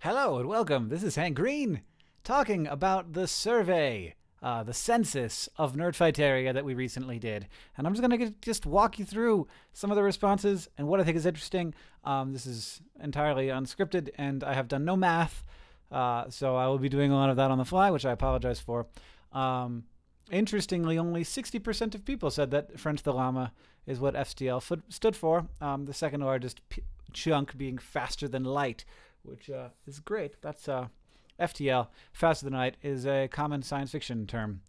Hello and welcome. This is Hank Green talking about the survey, the census of Nerdfighteria that we recently did. And I'm just going to just walk you through some of the responses and what I think is interesting. This is entirely unscripted and I have done no math, so I will be doing a lot of that on the fly, which I apologize for. Interestingly, only 60% of people said that French the Llama is what FTL stood for, the second largest chunk being faster than light, which is great. That's FTL, faster than light, is a common science fiction term.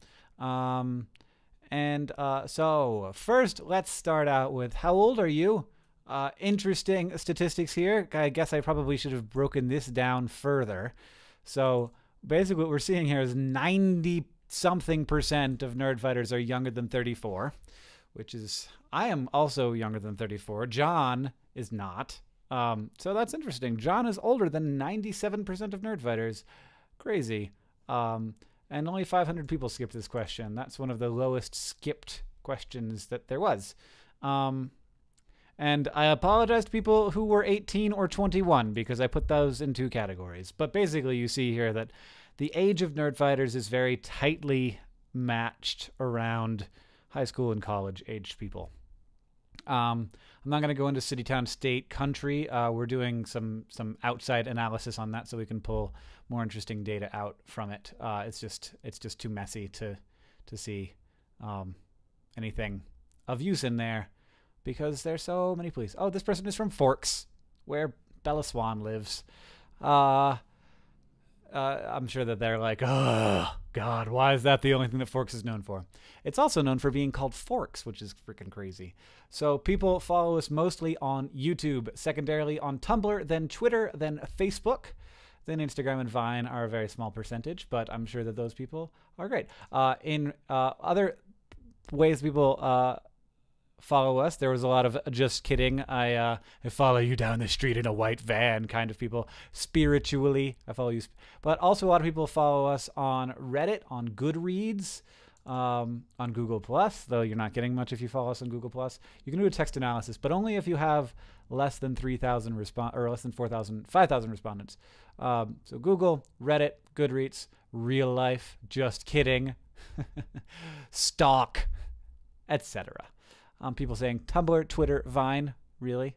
So first, let's start out with how old are you? Interesting statistics here. I guess I probably should have broken this down further. So basically what we're seeing here is 90-something% of nerdfighters are younger than 34, which is, I am also younger than 34. John is not. So that's interesting. John is older than 97% of nerdfighters. Crazy. And only 500 people skipped this question. That's one of the lowest skipped questions that there was. And I apologize to people who were 18 or 21 because I put those in two categories. But basically you see here that the age of nerdfighters is very tightly matched around high school and college aged people. I'm not going to go into city, town, state, country. We're doing some outside analysis on that so we can pull more interesting data out from it. It's just too messy to see anything of use in there because there's so many police. Oh, this person is from Forks, where Bella Swan lives. I'm sure that they're like, oh, God, why is that the only thing that Forks is known for? It's also known for being called Forks, which is freaking crazy. So people follow us mostly on YouTube, secondarily on Tumblr, then Twitter, then Facebook. Then Instagram and Vine are a very small percentage, but I'm sure that those people are great. In other ways people follow us, there was a lot of just kidding, I follow you down the street in a white van kind of people. Spiritually, I follow you. But also a lot of people follow us on Reddit, on Goodreads, on Google+, though you're not getting much if you follow us on Google+. You can do a text analysis, but only if you have less than 3,000 or less than 4,000, 5,000 respondents. So Google, Reddit, Goodreads, real life, just kidding, stalk, etc. People saying Tumblr, Twitter, Vine. Really?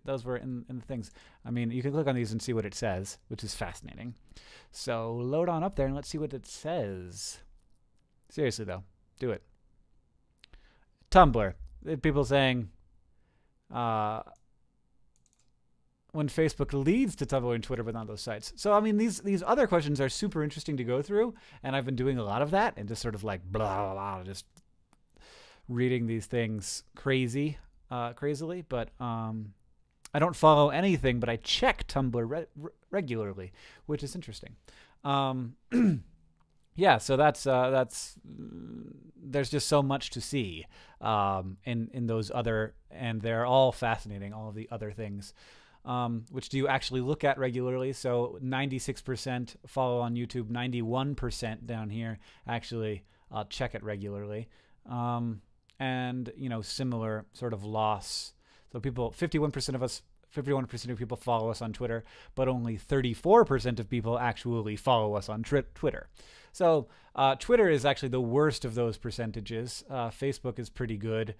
Those were in the things. I mean, you can click on these and see what it says, which is fascinating. So load on up there and let's see what it says. Seriously, though. Do it. Tumblr. People saying when Facebook leads to Tumblr and Twitter, but not those sites. So, I mean, these other questions are super interesting to go through, and I've been doing a lot of that and just sort of like blah, blah, blah, just reading these things crazily, but I don't follow anything, but I check Tumblr regularly, which is interesting. Yeah, so that's there's just so much to see in those other, and they're all fascinating, all of the other things. Which do you actually look at regularly? So 96% follow on YouTube, 91% down here actually check it regularly. And, you know, similar sort of loss. So people, 51% of people follow us on Twitter, but only 34% of people actually follow us on Twitter. So Twitter is actually the worst of those percentages. Facebook is pretty good.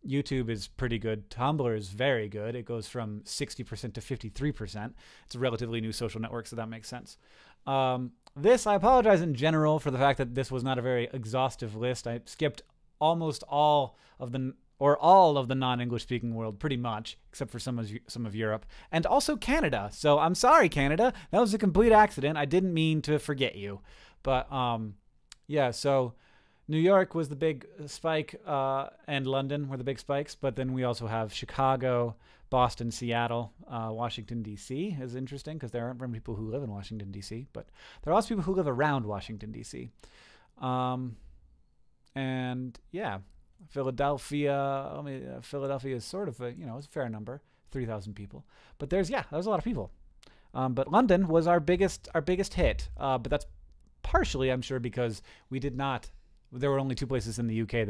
YouTube is pretty good. Tumblr is very good. It goes from 60% to 53%. It's a relatively new social network, so that makes sense. I apologize in general for the fact that this was not a very exhaustive list. I skipped almost all of the non-English speaking world, pretty much, except for some of Europe, and also Canada. So I'm sorry, Canada. That was a complete accident. I didn't mean to forget you. But yeah, so New York was the big spike, and London were the big spikes. But then we also have Chicago, Boston, Seattle, Washington, D.C. is interesting because there aren't very many people who live in Washington, D.C., but there are also people who live around Washington, D.C. And yeah, Philadelphia. I mean, Philadelphia is sort of a, it's a fair number, 3,000 people. But there's a lot of people. But London was our biggest hit. But that's partially, I'm sure, because there were only two places in the UK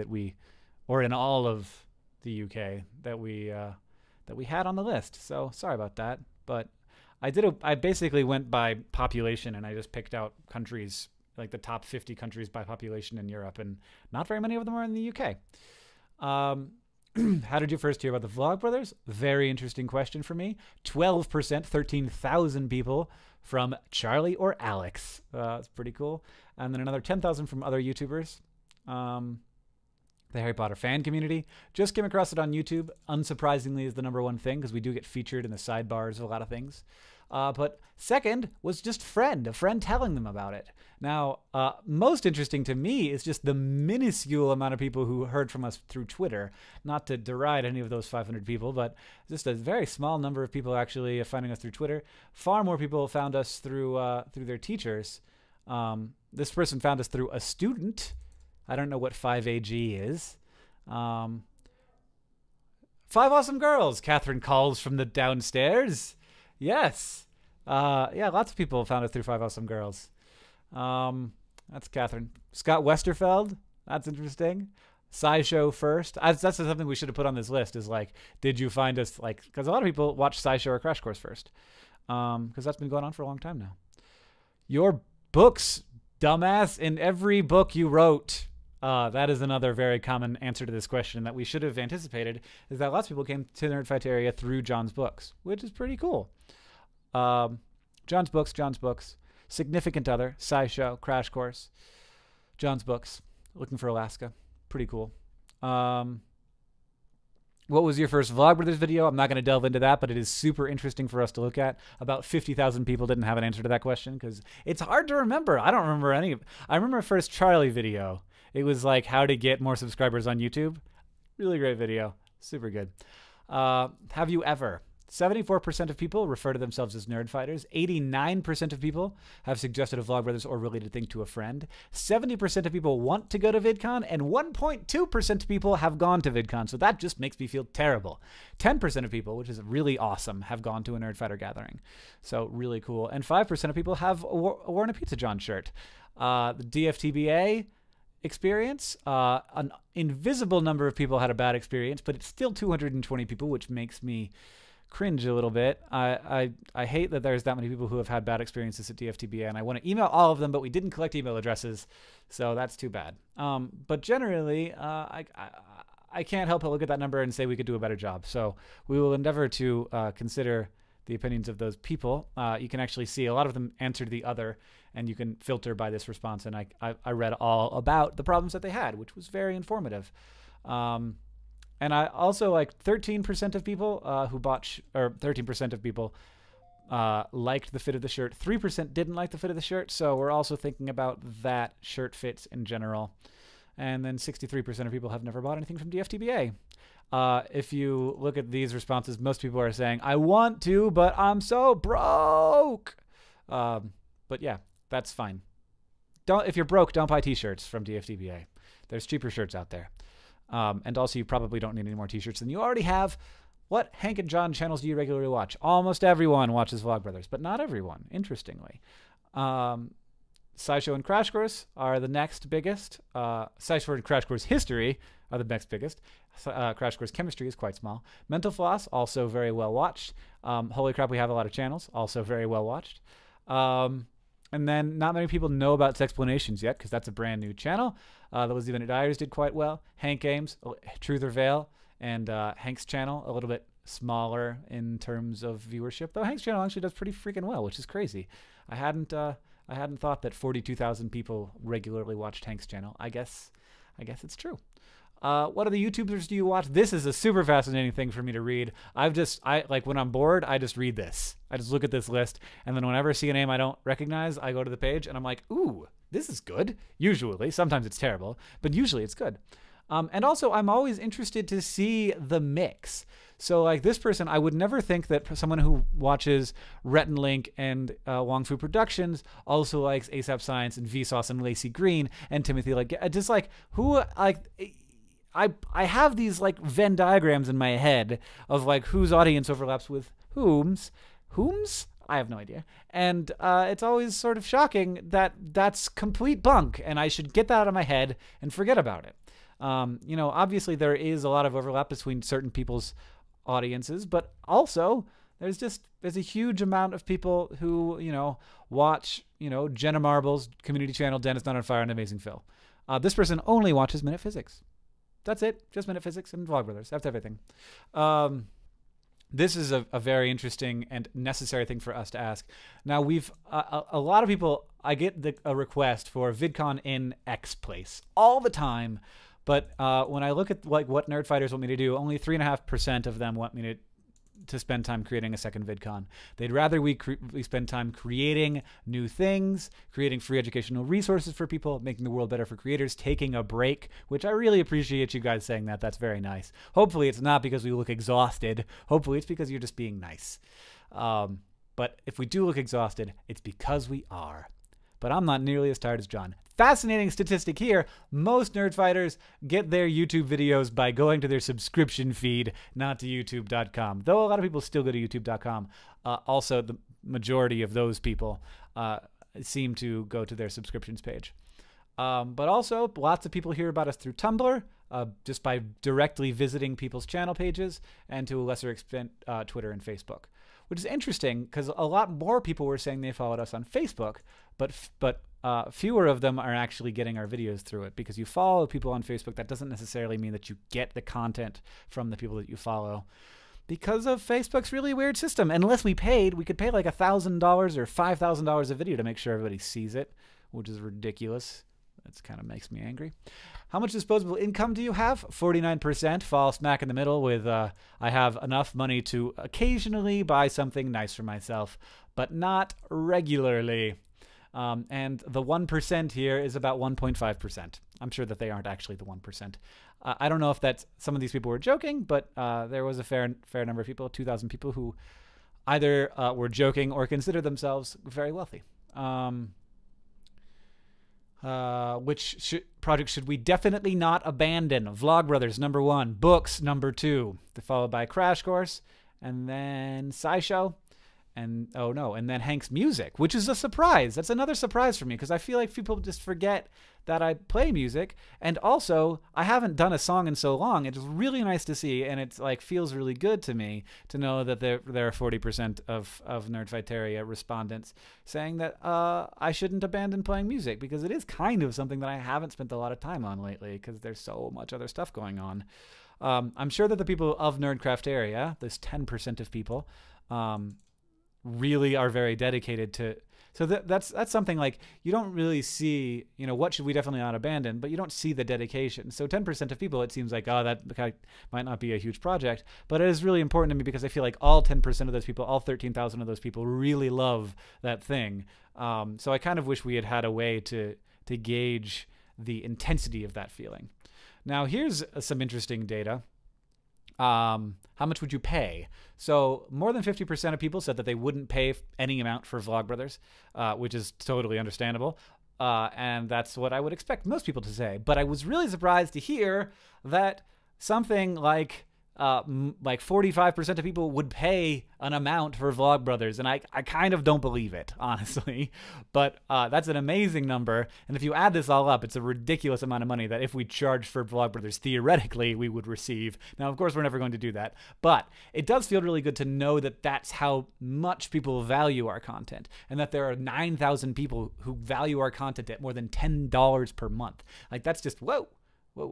or in all of the UK that we had on the list. So sorry about that. But I basically went by population, and I just picked out countries, like the top 50 countries by population in Europe, and not very many of them are in the UK. How did you first hear about the Vlogbrothers? Very interesting question for me. 12%, 13,000 people from Charlie or Alex. That's pretty cool. And then another 10,000 from other YouTubers. The Harry Potter fan community. Just came across it on YouTube. Unsurprisingly is the #1 thing, because we do get featured in the sidebars of a lot of things. But second was just a friend telling them about it. Now, most interesting to me is just the minuscule amount of people who heard from us through Twitter. Not to deride any of those 500 people, but just a very small number of people actually finding us through Twitter. Far more people found us through their teachers. This person found us through a student. I don't know what 5AG is. 5 awesome girls, Catherine calls from the downstairs. Yes. Yeah, lots of people found us through 5 awesome girls. That's Catherine. Scott Westerfeld. That's interesting. SciShow first. That's something we should have put on this list, is like, did you find us, like, because a lot of people watch SciShow or Crash Course first. Because that's been going on for a long time now. Your books, dumbass, in every book you wrote. That is another very common answer to this question that we should have anticipated, is that lots of people came to Nerdfighteria through John's books, which is pretty cool. John's books. Significant Other, SciShow, Crash Course, John's books, Looking for Alaska. Pretty cool. What was your first Vlogbrothers video? I'm not going to delve into that, but it is super interesting for us to look at. About 50,000 people didn't have an answer to that question, because it's hard to remember. I don't remember any of it. I remember my first Charlie video. It was like how to get more subscribers on YouTube. Really great video. Super good. Have you ever? 74% of people refer to themselves as Nerdfighters. 89% of people have suggested a Vlogbrothers or related thing to a friend. 70% of people want to go to VidCon, and 1.2% of people have gone to VidCon. So that just makes me feel terrible. 10% of people, which is really awesome, have gone to a Nerdfighter gathering. So really cool. And 5% of people have worn a Pizza John shirt. The DFTBA experience, an invisible number of people had a bad experience, but it's still 220 people, which makes me cringe a little bit. I hate that there's that many people who have had bad experiences at DFTBA, and I want to email all of them, but we didn't collect email addresses, so that's too bad. But generally, I can't help but look at that number and say we could do a better job. So we will endeavor to consider the opinions of those people. You can actually see a lot of them answered the other, and you can filter by this response. And I read all about the problems that they had, which was very informative. And I also, like, 13% of people who bought, or 13% of people liked the fit of the shirt. 3% didn't like the fit of the shirt, so we're also thinking about that shirt fits in general. And then 63% of people have never bought anything from DFTBA. If you look at these responses, most people are saying, I want to, but I'm so broke. But yeah, that's fine. If you're broke, don't buy t-shirts from DFTBA. There's cheaper shirts out there. And also, you probably don't need any more t-shirts than you already have. What Hank and John channels do you regularly watch? Almost everyone watches Vlogbrothers, but not everyone, interestingly. SciShow and Crash Course are the next biggest. SciShow and Crash Course History are the next biggest. Crash Course Chemistry is quite small. Mental Floss, also very well watched. Holy crap, we have a lot of channels, also very well watched. And then not many people know about Sexplanations yet, because that's a brand new channel. The Lizzie Bennett Diaries did quite well. Hank Games, Truth or Veil, and Hank's channel, a little bit smaller in terms of viewership, though Hank's channel actually does pretty freaking well, which is crazy. I hadn't thought that 42,000 people regularly watched Hank's channel. I guess it's true. What other YouTubers do you watch? This is a super fascinating thing for me to read. Like when I'm bored, I just read this. I just look at this list, and then whenever I see a name I don't recognize, I go to the page and I'm like, ooh, this is good. Usually, sometimes it's terrible, but usually it's good. And also, I'm always interested to see the mix. So like this person, I would never think that someone who watches Rhett and Link and Wong Fu Productions also likes ASAP Science and Vsauce and Lacey Green and Timothy, like, just like who, like, I have these like Venn diagrams in my head of like whose audience overlaps with whom's. I have no idea. And it's always sort of shocking that that's complete bunk, and I should get that out of my head and forget about it. You know, obviously there is a lot of overlap between certain people's audiences, but also there's a huge amount of people who, watch, Jenna Marbles, community channel, Dennis Not on Fire, and Amazing Phil. This person only watches Minute Physics. That's it. Just Minute Physics and Vlogbrothers. That's everything. This is a very interesting and necessary thing for us to ask. Now, we've a lot of people, I get a request for VidCon in X place all the time, but when I look at like what Nerdfighters want me to do, only 3.5% of them want me to spend time creating a second VidCon. They'd rather we spend time creating new things, creating free educational resources for people, making the world better for creators, taking a break, which I really appreciate you guys saying that. That's very nice. Hopefully it's not because we look exhausted. Hopefully it's because you're just being nice. But if we do look exhausted, it's because we are. But I'm not nearly as tired as John. Fascinating statistic here. Most Nerdfighters get their YouTube videos by going to their subscription feed, not to youtube.com. Though a lot of people still go to youtube.com. Also, the majority of those people seem to go to their subscriptions page. But also, lots of people hear about us through Tumblr, just by directly visiting people's channel pages, and to a lesser extent, Twitter and Facebook. Which is interesting because a lot more people were saying they followed us on Facebook, but fewer of them are actually getting our videos through it. Because you follow people on Facebook, that doesn't necessarily mean that you get the content from the people that you follow, because of Facebook's really weird system. Unless we paid, we could pay like $1,000 or $5,000 a video to make sure everybody sees it, which is ridiculous. That kind of makes me angry. How much disposable income do you have? 49%. Fall smack in the middle with I have enough money to occasionally buy something nice for myself, but not regularly. And the 1% here is about 1.5%. I'm sure that they aren't actually the 1%. I don't know if that's some of these people were joking, but there was a fair number of people, 2,000 people, who either were joking or consider themselves very wealthy. Which project should we definitely not abandon? Vlogbrothers, number 1. Books, number 2. Followed by Crash Course, and then SciShow, and and then Hank's Music, which is a surprise. That's another surprise for me because I feel like people just forget that I play music, and also I haven't done a song in so long. It's really nice to see, and it's like feels really good to me to know that there are 40% of Nerdfighteria respondents saying that I shouldn't abandon playing music, because it is kind of something that I haven't spent a lot of time on lately because there's so much other stuff going on. I'm sure that the people of Nerdcrafteria, this 10% of people, really are very dedicated to. So that's something like you don't really see, what should we definitely not abandon, but you don't see the dedication. So 10% of people, it seems like, that might not be a huge project, but it is really important to me because I feel like all 10% of those people, all 13,000 of those people really love that thing. So I kind of wish we had a way to gauge the intensity of that feeling. Now here's some interesting data. How much would you pay? So more than 50% of people said that they wouldn't pay any amount for Vlogbrothers, which is totally understandable. And that's what I would expect most people to say. But I was really surprised to hear that something like 45% of people would pay an amount for Vlogbrothers, and I kind of don't believe it, honestly. But that's an amazing number, and if you add this all up, it's a ridiculous amount of money that if we charged for Vlogbrothers, theoretically, we would receive. Now, of course, we're never going to do that, but it does feel really good to know that that's how much people value our content, and that there are 9,000 people who value our content at more than $10 per month. Like, that's just, whoa,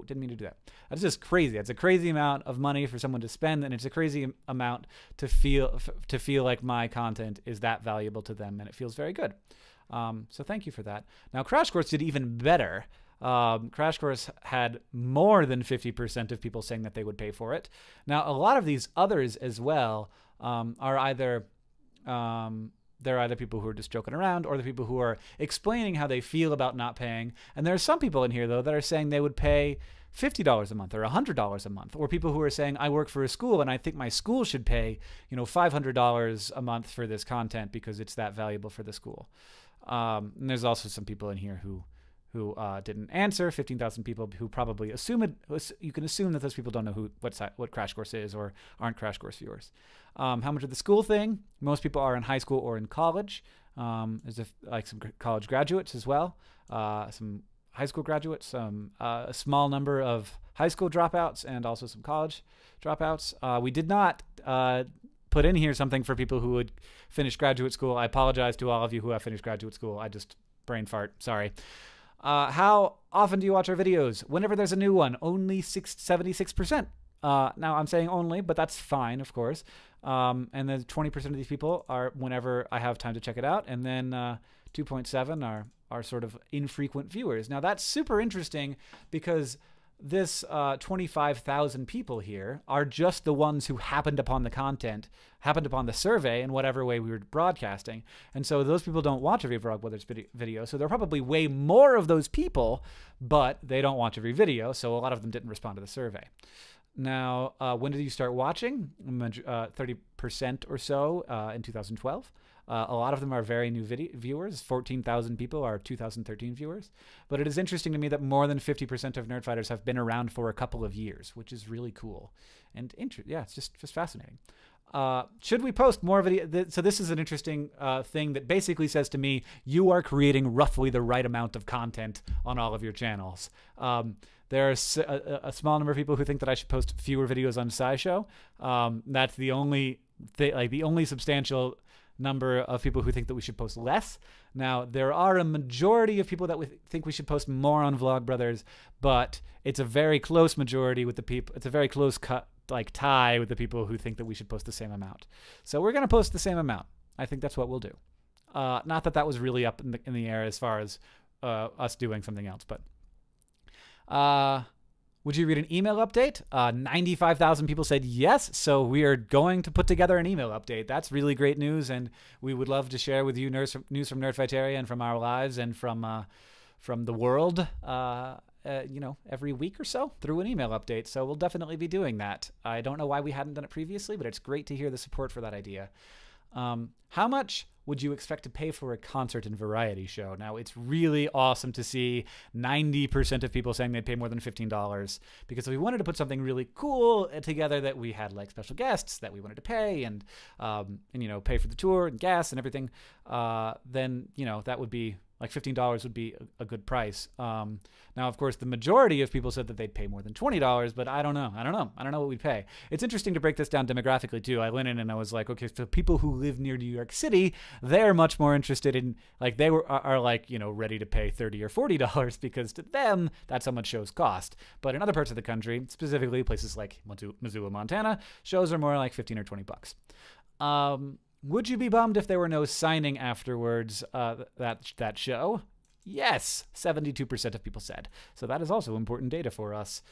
didn't mean to do that. That's just crazy. It's a crazy amount of money for someone to spend, and it's a crazy amount to feel like my content is that valuable to them, and it feels very good. So thank you for that. Now, Crash Course did even better. Crash Course had more than 50% of people saying that they would pay for it. Now, a lot of these others as well are either they're either people who are just joking around or the people who are explaining how they feel about not paying. And there are some people in here, though, that are saying they would pay $50 a month or $100 a month, or people who are saying, I work for a school and I think my school should pay, $500 a month for this content because it's that valuable for the school. And there's also some people in here who didn't answer. 15,000 people who probably assume it. You can assume that those people don't know what Crash Course is or aren't Crash Course viewers. How much of the school thing? Most people are in high school or in college. There's some college graduates as well. Some high school graduates. A small number of high school dropouts and also some college dropouts. We did not put in here something for people who would finish graduate school. I apologize to all of you who have finished graduate school. I just brain fart. Sorry. How often do you watch our videos? Whenever there's a new one, only 76%. Now I'm saying only, but that's fine, of course. And then 20% of these people are whenever I have time to check it out. And then 2.7 are sort of infrequent viewers. Now that's super interesting because this 25,000 people here are just the ones who happened upon the content, happened upon the survey in whatever way we were broadcasting. And so those people don't watch every Vlogbrothers video. So there are probably way more of those people, but they don't watch every video. So a lot of them didn't respond to the survey. Now, when did you start watching? 30% or so in 2012. A lot of them are very new viewers. 14,000 people are 2013 viewers. But it is interesting to me that more than 50% of Nerdfighters have been around for a couple of years, which is really cool. And yeah, it's just fascinating. Should we post more video? So this is an interesting thing that basically says to me, you are creating roughly the right amount of content on all of your channels. There's a small number of people who think that I should post fewer videos on SciShow. That's the only the only substantial number of people who think that we should post less. Now, there are a majority of people that think we should post more on Vlogbrothers, but it's a very close majority with the people. It's a very close tie with the people who think that we should post the same amount. So we're going to post the same amount. I think that's what we'll do. Not that that was really up in the air as far as us doing something else, but would you read an email update? 95,000 people said yes, so we are going to put together an email update. That's really great news, and we would love to share with you news from Nerdfighteria and from our lives and from the world, you know, every week or so through an email update. So we'll definitely be doing that. I don't know why we hadn't done it previously, but it's great to hear the support for that idea. How much would you expect to pay for a concert and variety show? Now, it's really awesome to see 90% of people saying they'd pay more than $15, because if we wanted to put something really cool together that we had like special guests that we wanted to pay and you know, pay for the tour and gas and everything, then, you know, that would be like $15 would be a good price. Now, of course, the majority of people said that they'd pay more than $20, but I don't know. I don't know what we'd pay. It's interesting to break this down demographically, too. I went in and I was like, okay, so people who live near New York City, they're much more interested in, like, they are like, you know, ready to pay $30 or $40 because to them, that's how much shows cost. But in other parts of the country, specifically places like Missoula, Montana, shows are more like 15 or 20 bucks. Would you be bummed if there were no signing afterwards that show? Yes, 72% of people said. So that is also important data for us.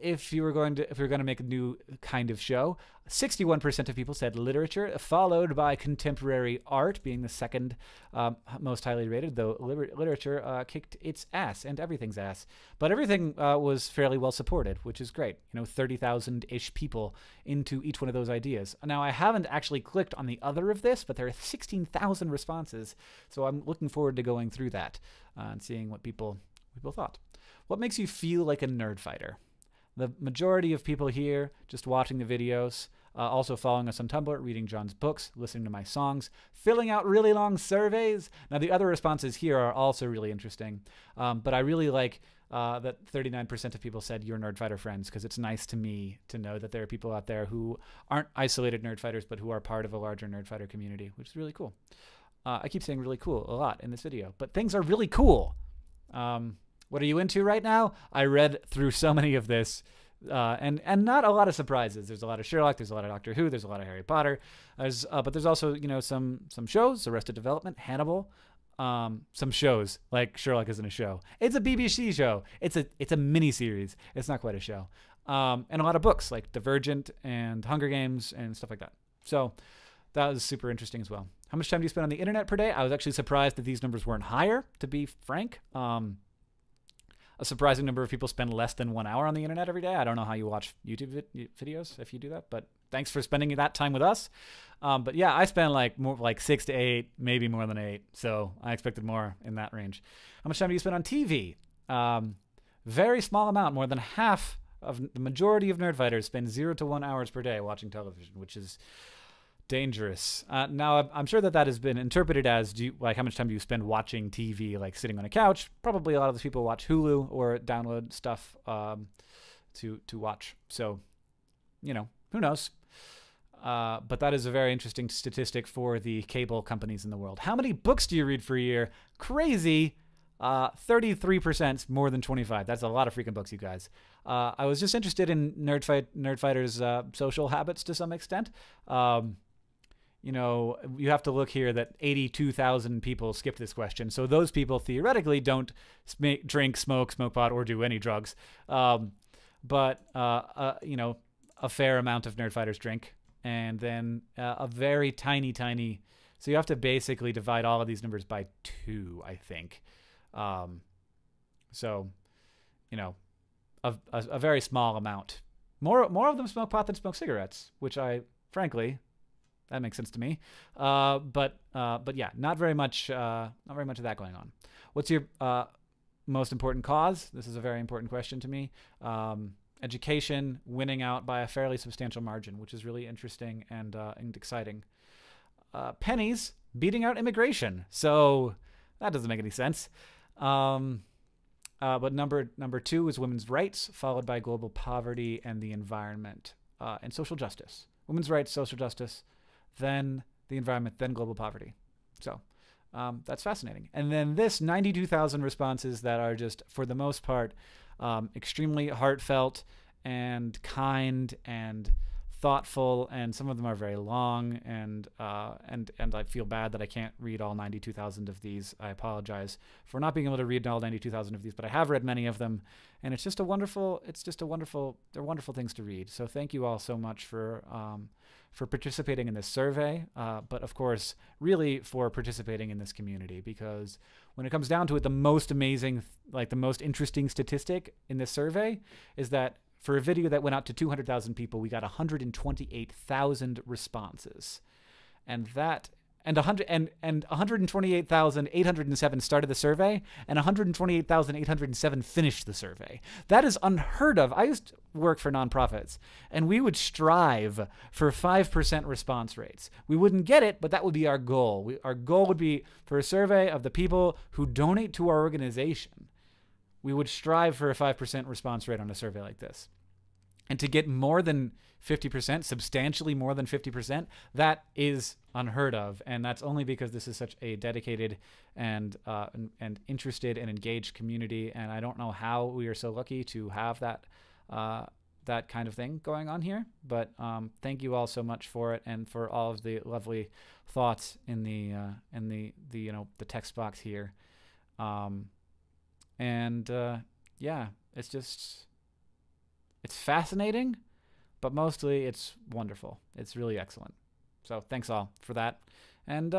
If we were going to make a new kind of show, 61% of people said literature, followed by contemporary art being the second most highly rated, though literature kicked its ass and everything's ass. But everything was fairly well supported, which is great. You know, 30,000-ish people into each one of those ideas. Now, I haven't actually clicked on the other of this, but there are 16,000 responses, so I'm looking forward to going through that and seeing what people thought. What makes you feel like a nerd fighter? The majority of people here just watching the videos, also following us on Tumblr, reading John's books, listening to my songs, filling out really long surveys. Now, the other responses here are also really interesting, but I really like that 39% of people said you're Nerdfighter friends, because it's nice to me to know that there are people out there who aren't isolated Nerdfighters, but who are part of a larger Nerdfighter community, which is really cool. I keep saying really cool a lot in this video, but things are really cool. What are you into right now? I read through so many of this, and not a lot of surprises. There's a lot of Sherlock, there's a lot of Doctor Who, there's a lot of Harry Potter, but there's also, you know, some shows, Arrested Development, Hannibal, some shows like Sherlock isn't a show. It's a BBC show. It's a mini series. It's not quite a show. And a lot of books like Divergent and Hunger Games and stuff like that. So that was super interesting as well. How much time do you spend on the internet per day? I was actually surprised that these numbers weren't higher, to be frank. A surprising number of people spend less than 1 hour on the internet every day. I don't know how you watch YouTube videos if you do that, but thanks for spending that time with us. But yeah, I spend more like 6 to 8, maybe more than 8. So I expected more in that range. How much time do you spend on TV? Very small amount. More than half of the majority of Nerdfighters spend 0 to 1 hours per day watching television, which is dangerous. Now, I'm sure that has been interpreted as, how much time do you spend watching TV, like sitting on a couch? Probably a lot of those people watch Hulu or download stuff to watch. So, you know, who knows? but that is a very interesting statistic for the cable companies in the world. How many books do you read for a year? Crazy. 33% more than 25. That's a lot of freaking books, you guys. I was just interested in Nerdfighter's social habits to some extent. You know, you have to look here that 82,000 people skipped this question. So those people theoretically don't drink, smoke pot, or do any drugs. But you know, a fair amount of Nerdfighters drink. And then a very tiny, so you have to basically divide all of these numbers by 2, I think. So, you know, a very small amount. More of them smoke pot than smoke cigarettes, which frankly, that makes sense to me. But yeah, not very much of that going on. What's your most important cause? This is a very important question to me. Education winning out by a fairly substantial margin, which is really interesting and exciting. Pennies beating out immigration. So that doesn't make any sense. But number 2 is women's rights, followed by global poverty and the environment, and social justice. Women's rights, social justice, then the environment, then global poverty. So that's fascinating. And then this 92,000 responses that are just, for the most part, extremely heartfelt and kind and thoughtful, and some of them are very long, and I feel bad that I can't read all 92,000 of these. I apologize for not being able to read all 92,000 of these, but I have read many of them, and they're wonderful things to read. So thank you all so much for participating in this survey, but of course, really for participating in this community, because when it comes down to it, the most amazing, like the most interesting statistic in this survey is that for a video that went out to 200,000 people, we got 128,000 responses, and 128,807 started the survey, and 128,807 finished the survey. That is unheard of. I used to work for nonprofits, and we would strive for 5% response rates. We wouldn't get it, but that would be our goal. Our goal would be for a survey of the people who donate to our organization. We would strive for a 5% response rate on a survey like this. And to get more than 50%, substantially more than 50%, that is unheard of. And that's only because this is such a dedicated and interested and engaged community. And I don't know how we are so lucky to have that kind of thing going on here. But thank you all so much for it, and for all of the lovely thoughts in the text box here. Yeah, it's fascinating, but mostly it's wonderful. It's really excellent. So thanks all for that. And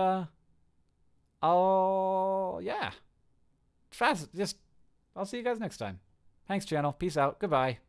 I'll see you guys next time. Thanks, channel. Peace out. Goodbye.